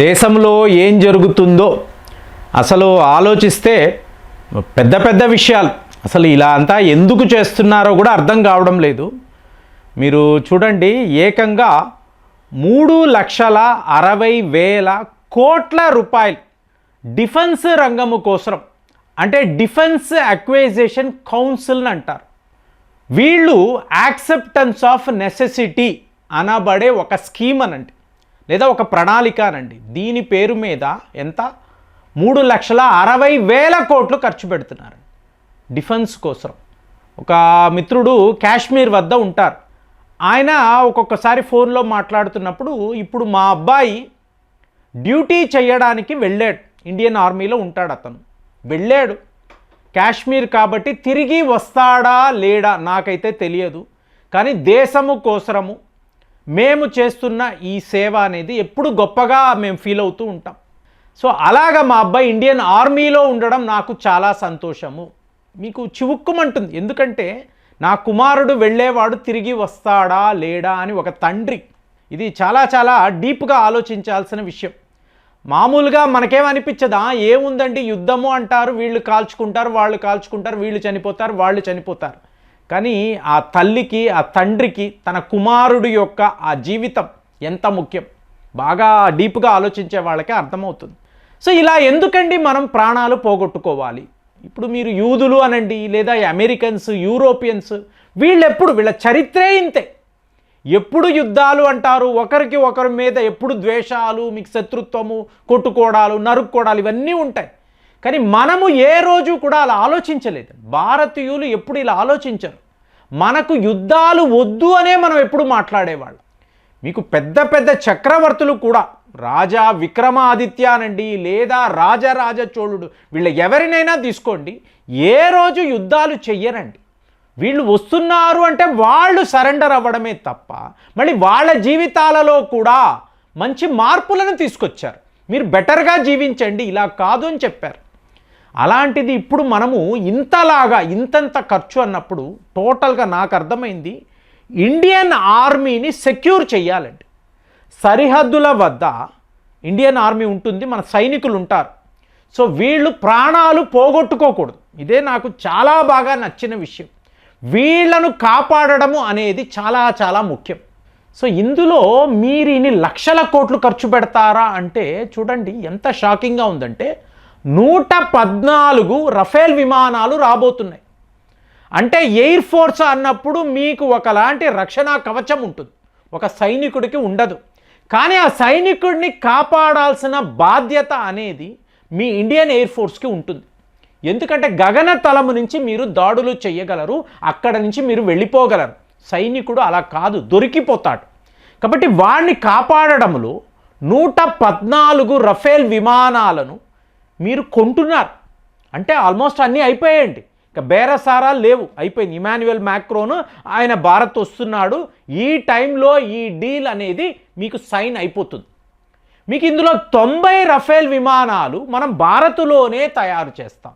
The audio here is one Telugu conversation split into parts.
దేశంలో ఏం జరుగుతుందో అసలు ఆలోచిస్తే పెద్ద పెద్ద విషయాలు అసలు ఇలా అంతా ఎందుకు చేస్తున్నారో కూడా అర్థం కావడం లేదు. మీరు చూడండి, ఏకంగా 3,60,000 కోట్ల రూపాయలు డిఫెన్స్ రంగము కోసం, అంటే డిఫెన్స్ అక్వైజేషన్ కౌన్సిల్ అంటారు. వీళ్ళు యాక్సెప్టెన్స్ ఆఫ్ నెసెసిటీ అనబడే ఒక స్కీమ్ అనండి, లేదా ఒక ప్రణాళిక అనండి. దీని పేరు మీద ఎంత 3,60,000 కోట్లు ఖర్చు పెడుతున్నారు డిఫెన్స్ కోసం. ఒక మిత్రుడు కాశ్మీర్ వద్ద ఉంటారు. ఆయన ఒక్కొక్కసారి ఫోన్లో మాట్లాడుతున్నప్పుడు, ఇప్పుడు మా అబ్బాయి డ్యూటీ చేయడానికి వెళ్ళాడు, ఇండియన్ ఆర్మీలో ఉంటాడు, అతను వెళ్ళాడు కాశ్మీర్ కాబట్టి తిరిగి వస్తాడా లేడా నాకైతే తెలియదు. కానీ దేశము కోసము మేము చేస్తున్న ఈ సేవ అనేది ఎప్పుడు గొప్పగా మేము ఫీల్ అవుతూ ఉంటాం. సో అలాగా మా అబ్బాయి ఇండియన్ ఆర్మీలో ఉండడం నాకు చాలా సంతోషము. మీకు చివుక్కుమంటుంది, ఎందుకంటే నా కుమారుడు వెళ్ళేవాడు తిరిగి వస్తాడా లేడా అని ఒక తండ్రి. ఇది చాలా చాలా డీప్గా ఆలోచించాల్సిన విషయం. మామూలుగా మనకేమనిపించదా, ఏముందండి యుద్ధము అంటారు, వీళ్ళు కాల్చుకుంటారు, వాళ్ళు కాల్చుకుంటారు, వీళ్ళు చనిపోతారు, వాళ్ళు చనిపోతారు. కానీ ఆ తల్లికి, ఆ తండ్రికి తన కుమారుడు యొక్క ఆ జీవితం ఎంత ముఖ్యం బాగా డీప్గా ఆలోచించే వాళ్ళకే అర్థమవుతుంది. సో ఇలా ఎందుకండి మనం ప్రాణాలు పోగొట్టుకోవాలి? ఇప్పుడు మీరు యూదులు అనండి, లేదా అమెరికన్స్, యూరోపియన్స్, వీళ్ళ చరిత్రే ఇంతే. ఎప్పుడు యుద్ధాలు అంటారు, ఒకరికి ఒకరి మీద ఎప్పుడు ద్వేషాలు, మీకు శత్రుత్వము, కొట్టుకోవడాలు, నరుక్కోవడాలు, ఇవన్నీ ఉంటాయి. కానీ మనము ఏ రోజు కూడా అలా ఆలోచించలేదు. భారతీయులు ఎప్పుడు ఇలా ఆలోచించరు. మనకు యుద్ధాలు వద్దు అనే మనం ఎప్పుడు మాట్లాడేవాళ్ళం. మీకు పెద్ద పెద్ద చక్రవర్తులు కూడా, రాజా విక్రమాదిత్య అనండి, లేదా రాజరాజ చోళుడు, వీళ్ళ ఎవరినైనా తీసుకోండి, ఏ రోజు యుద్ధాలు చెయ్యరండి. వీళ్ళు వస్తున్నారు అంటే వాళ్ళు సరెండర్ అవ్వడమే తప్ప మళ్ళీ వాళ్ళ జీవితాలలో కూడా మంచి మార్పులను తీసుకొచ్చారు. మీరు బెటర్గా జీవించండి, ఇలా కాదు అని చెప్పారు. అలాంటిది ఇప్పుడు మనము ఇంతలాగా ఇంతంత ఖర్చు అన్నప్పుడు టోటల్గా నాకు అర్థమైంది, ఇండియన్ ఆర్మీని సెక్యూర్ చేయాలండి. సరిహద్దుల వద్ద ఇండియన్ ఆర్మీ ఉంటుంది, మన సైనికులు ఉంటారు. సో వీళ్ళు ప్రాణాలు పోగొట్టుకోకూడదు. ఇదే నాకు చాలా బాగా నచ్చిన విషయం. వీళ్లను కాపాడడము అనేది చాలా చాలా ముఖ్యం. సో ఇందులో మీరు ఇన్ని లక్షల కోట్లు ఖర్చు పెడతారా అంటే చూడండి ఎంత షాకింగ్గా ఉందంటే, 114 రఫేల్ విమానాలు రాబోతున్నాయి. అంటే ఎయిర్ ఫోర్స్ అన్నప్పుడు మీకు ఒకలాంటి రక్షణ కవచం ఉంటుంది, ఒక సైనికుడికి ఉండదు. కానీ ఆ సైనికుడిని కాపాడాల్సిన బాధ్యత అనేది మీ ఇండియన్ ఎయిర్ ఫోర్స్కి ఉంటుంది. ఎందుకంటే గగనతలము నుంచి మీరు దాడులు చేయగలరు, అక్కడ నుంచి మీరు వెళ్ళిపోగలరు. సైనికుడు అలా కాదు, దొరికిపోతాడు. కాబట్టి వాడిని కాపాడడంలో 114 రఫేల్ విమానాలను మీరు కొంటున్నారు. అంటే ఆల్మోస్ట్ అన్నీ అయిపోయాయండి, ఇక బేరసారాలు లేవు, అయిపోయింది. ఇమాన్యుయల్ మ్యాక్రోన్ ఆయన భారత్ వస్తున్నాడు, ఈ టైంలో ఈ డీల్ అనేది మీకు సైన్ అయిపోతుంది. మీకు ఇందులో 90 రఫేల్ విమానాలు మనం భారత్లోనే తయారు చేస్తాం.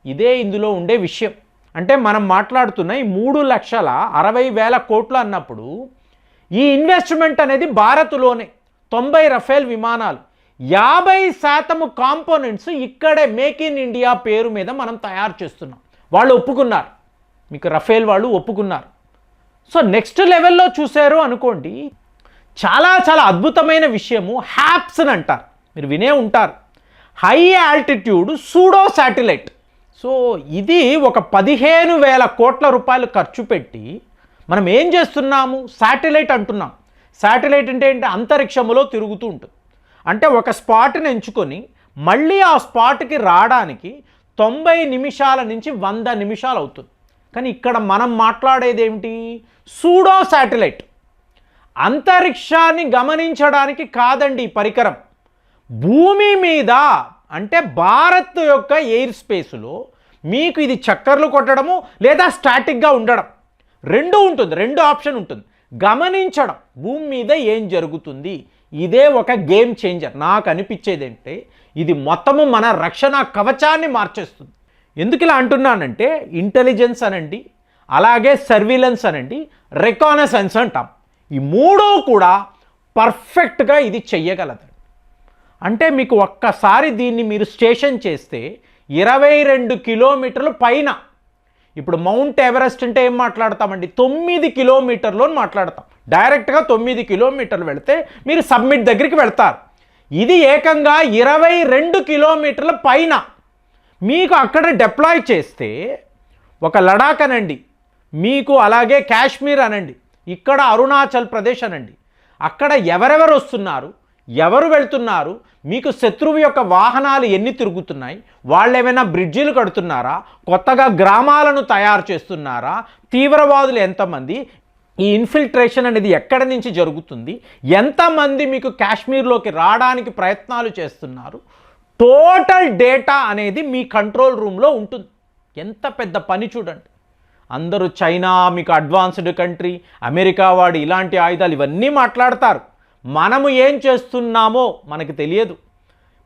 ఇదే ఇందులో ఉండే విషయం. అంటే మనం మాట్లాడుతున్న ఈ 3,60,000 కోట్లు అన్నప్పుడు ఈ ఇన్వెస్ట్మెంట్ అనేది భారత్లోనే. 90 రఫేల్ విమానాలు, 50% కాంపోనెంట్స్ ఇక్కడే మేక్ ఇన్ ఇండియా పేరు మీద మనం తయారు చేస్తున్నాం. వాళ్ళు ఒప్పుకున్నారు, మీకు రఫేల్ వాళ్ళు ఒప్పుకున్నారు. సో నెక్స్ట్ లెవెల్లో చూశారు అనుకోండి, చాలా చాలా అద్భుతమైన విషయము హ్యాప్స్ అని అంటారు, మీరు వినే ఉంటారు. High altitude pseudo satellite. So ఇది ఒక 15,000 కోట్ల రూపాయలు ఖర్చు పెట్టి మనం ఏం చేస్తున్నాము, శాటిలైట్ అంటున్నాం. శాటిలైట్ అంటే ఏంటి, అంతరిక్షంలో తిరుగుతూ ఉంటుంది. అంటే ఒక స్పాట్ని ఎంచుకొని మళ్ళీ ఆ స్పాట్కి రావడానికి 90 నిమిషాల నుంచి 100 నిమిషాలు అవుతుంది. కానీ ఇక్కడ మనం మాట్లాడేది ఏమిటి, సూడో శాటిలైట్. అంతరిక్షాన్ని గమనించడానికి కాదండి ఈ పరికరం, భూమి మీద అంటే భారత్ యొక్క ఎయిర్ స్పేస్లో మీకు ఇది చక్కర్లు కొట్టడము లేదా స్టాటిక్గా ఉండడం రెండు ఉంటుంది, రెండు ఆప్షన్ ఉంటుంది. గమనించడం భూమి మీద ఏం జరుగుతుంది, ఇదే ఒక గేమ్ చేంజర్. నాకు అనిపించేది అంటే ఇది మొత్తము మన రక్షణ కవచాన్ని మార్చేస్తుంది. ఎందుకు ఇలా అంటున్నానంటే, ఇంటెలిజెన్స్ అనండి, అలాగే సర్వీలెన్స్ అనండి, రెకానసెన్స్ అంటాం. ఈ మూడు కూడా పర్ఫెక్ట్గా ఇది చెయ్యగలదు. అంటే మీకు ఒక్కసారి దీన్ని మీరు స్టేషన్ చేస్తే 22 కిలోమీటర్లు పైన. ఇప్పుడు మౌంట్ ఎవరెస్ట్ అంటే ఏం మాట్లాడతామండి, 9 కిలోమీటర్లు అని మాట్లాడతాం. డైరెక్ట్గా 9 కిలోమీటర్లు వెళితే మీరు సబ్మిట్ దగ్గరికి వెళ్తారు. ఇది ఏకంగా 22 కిలోమీటర్ల పైన మీకు అక్కడ డిప్లాయ్ చేస్తే, ఒక లడాక్ అనండి, మీకు అలాగే కాశ్మీర్ అనండి, ఇక్కడ అరుణాచల్ ప్రదేశ్ అనండి, అక్కడ ఎవరెవరు వస్తున్నారు, ఎవరు వెళ్తున్నారు, మీకు శత్రువు యొక్క వాహనాలు ఎన్ని తిరుగుతున్నాయి, వాళ్ళు ఏమైనా బ్రిడ్జిలు కడుతున్నారా, కొత్తగా గ్రామాలను తయారు చేస్తున్నారా, తీవ్రవాదులు ఎంతమంది, ఈ ఇన్ఫిల్ట్రేషన్ అనేది ఎక్కడి నుంచి జరుగుతుంది, ఎంతమంది మీకు కాశ్మీర్లోకి రావడానికి ప్రయత్నాలు చేస్తున్నారు, టోటల్ డేటా అనేది మీ కంట్రోల్ రూమ్లో ఉంటుంది. ఎంత పెద్ద పని చూడండి. అందరూ చైనా మీకు అడ్వాన్స్డ్ కంట్రీ, అమెరికా వాడు ఇలాంటి ఆయుధాలు ఇవన్నీ మాట్లాడతారు. మనము ఏం చేస్తున్నామో మనకు తెలియదు.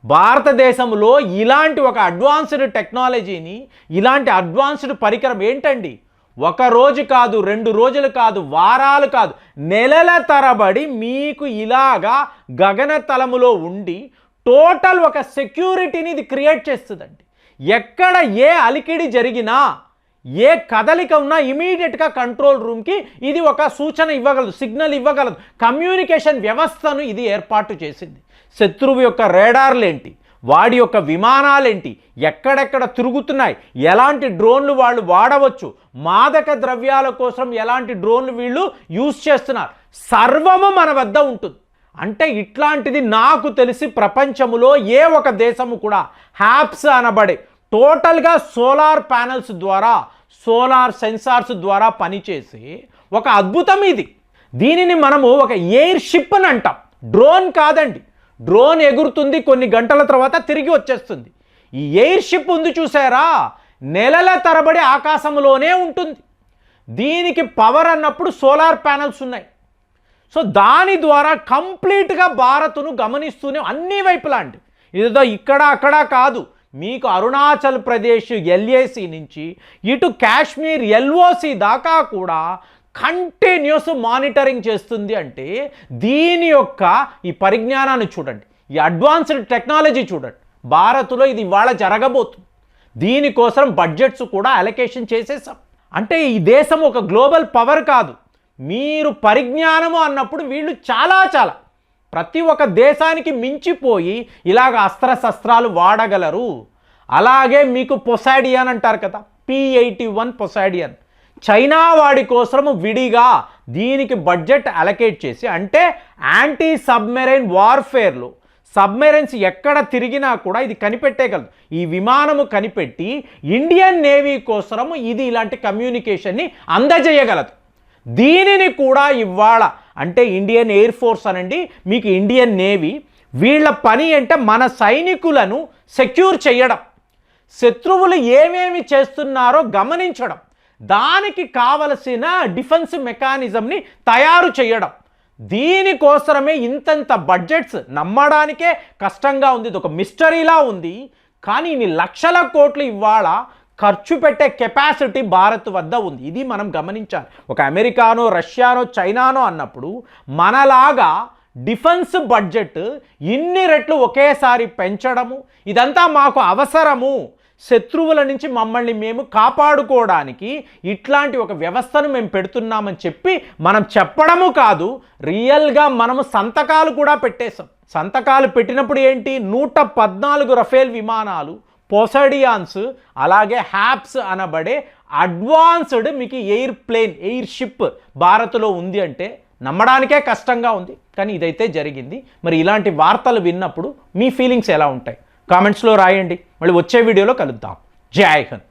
భారతదేశంలో ఇలాంటి ఒక అడ్వాన్స్డ్ టెక్నాలజీని, ఇలాంటి అడ్వాన్స్డ్ పరికరం ఏంటండి, ఒక రోజు కాదు, 2 రోజులు కాదు, వారాలు కాదు, నెలల తరబడి మీకు ఇలాగా గగనతలములో ఉండి టోటల్ ఒక సెక్యూరిటీని ఇది క్రియేట్ చేస్తుందండి. ఎక్కడ ఏ అలికిడి జరిగినా, ఏ కదలిక ఉన్నా ఇమీడియట్గా కంట్రోల్ రూమ్కి ఇది ఒక సూచన ఇవ్వగలదు, సిగ్నల్ ఇవ్వగలదు. కమ్యూనికేషన్ వ్యవస్థను ఇది ఏర్పాటు చేసింది. శత్రువు యొక్క రేడార్లేంటి, వాడి యొక్క విమానాలేంటి, ఎక్కడెక్కడ తిరుగుతున్నాయి, ఎలాంటి డ్రోన్లు వాళ్ళు వాడవచ్చు, మాదక ద్రవ్యాల కోసం ఎలాంటి డ్రోన్లు వీళ్ళు యూజ్ చేస్తున్నారు, సర్వము మన వద్ద ఉంటుంది. అంటే ఇట్లాంటిది నాకు తెలిసి ప్రపంచంలో ఏ ఒక దేశము కూడా హ్యాప్స్ అనబడే టోటల్గా సోలార్ ప్యానల్స్ ద్వారా, సోలార్ సెన్సార్స్ ద్వారా పనిచేసే ఒక అద్భుతం ఇది. దీనిని మనము ఒక ఎయిర్ షిప్ అని అంటాం, డ్రోన్ కాదండి. డ్రోన్ ఎగురుతుంది, కొన్ని గంటల తర్వాత తిరిగి వచ్చేస్తుంది. ఈ ఎయిర్ షిప్ ఉంది చూసారా, నెలల తరబడి ఆకాశంలోనే ఉంటుంది. దీనికి పవర్ అన్నప్పుడు సోలార్ ప్యానల్స్ ఉన్నాయి. సో దాని ద్వారా కంప్లీట్గా భారత్ను గమనిస్తూనే అన్ని వైపులా అండి. ఇదో ఇక్కడ అక్కడ కాదు, మీకు అరుణాచల్ ప్రదేశ్ ఎల్ఏసి నుంచి ఇటు కాశ్మీర్ ఎల్ఓసి దాకా కూడా కంటిన్యూస్ మానిటరింగ్ చేస్తుంది. అంటే దీని యొక్క ఈ పరిజ్ఞానాన్ని చూడండి, ఈ అడ్వాన్స్డ్ టెక్నాలజీ చూడండి. భారత్లో ఇది ఇవాళ జరగబోతుంది. దీనికోసం బడ్జెట్స్ కూడా అలొకేషన్ చేసేసాం. అంటే ఈ దేశం ఒక గ్లోబల్ పవర్ కాదు. మీరు పరిజ్ఞానము అన్నప్పుడు వీళ్ళు చాలా ప్రతి ఒక్క దేశానికి మించిపోయి ఇలాగ అస్త్రశస్త్రాలు వాడగలరు. అలాగే మీకు పొసైడియన్ అంటారు కదా, P-81 పొసైడియన్, చైనా వాడి కోసము విడిగా దీనికి బడ్జెట్ అలొకేట్ చేసి, అంటే యాంటీ సబ్మెరైన్ వార్ఫేర్లో సబ్మెరైన్స్ ఎక్కడ తిరిగినా కూడా ఇది కనిపెట్టేయగలదు. ఈ విమానము కనిపెట్టి ఇండియన్ నేవీ కోసము ఇది ఇలాంటి కమ్యూనికేషన్ని అందజేయగలదు. దీనిని కూడా ఇవాళ అంటే ఇండియన్ ఎయిర్ ఫోర్స్ అనండి, మీకు ఇండియన్ నేవీ, వీళ్ళ పని అంటే మన సైనికులను సెక్యూర్ చేయడం, శత్రువులు ఏమేమి చేస్తున్నారో గమనించడం, దానికి కావలసిన డిఫెన్స్ మెకానిజంని తయారు చేయడం. దీనికోసమే ఇంతంత బడ్జెట్స్ నమ్మడానికే కష్టంగా ఉంది. ఇది ఒక మిస్టరీలా ఉంది. కానీ ఇన్ని లక్షల కోట్లు ఇవాళ ఖర్చు పెట్టే కెపాసిటీ భారత్ వద్ద ఉంది. ఇది మనం గమనించాలి. ఒక అమెరికానో, రష్యానో, చైనానో అన్నప్పుడు మనలాగా డిఫెన్స్ బడ్జెట్ ఇన్ని రెట్లు ఒకేసారి పెంచడము, ఇదంతా మాకు అవసరము, శత్రువుల నుంచి మమ్మల్ని మేము కాపాడుకోవడానికి ఇట్లాంటి ఒక వ్యవస్థను మేము పెడుతున్నామని చెప్పి మనం చెప్పడము కాదు, రియల్గా మనము సంతకాలు కూడా పెట్టేశాం. సంతకాలు పెట్టినప్పుడు ఏంటి, 114 రఫేల్ విమానాలు, పొసైడియాన్స్, అలాగే హ్యాప్స్ అనబడే అడ్వాన్స్డ్ మీకు ఎయిర్ షిప్ భారత్లో ఉంది అంటే నమ్మడానికే కష్టంగా ఉంది. కానీ ఇదైతే జరిగింది. మరి ఇలాంటి వార్తలు విన్నప్పుడు మీ ఫీలింగ్స్ ఎలా ఉంటాయి కామెంట్స్లో రాయండి. మళ్ళీ వచ్చే వీడియోలో కలుద్దాం. జై హింద్.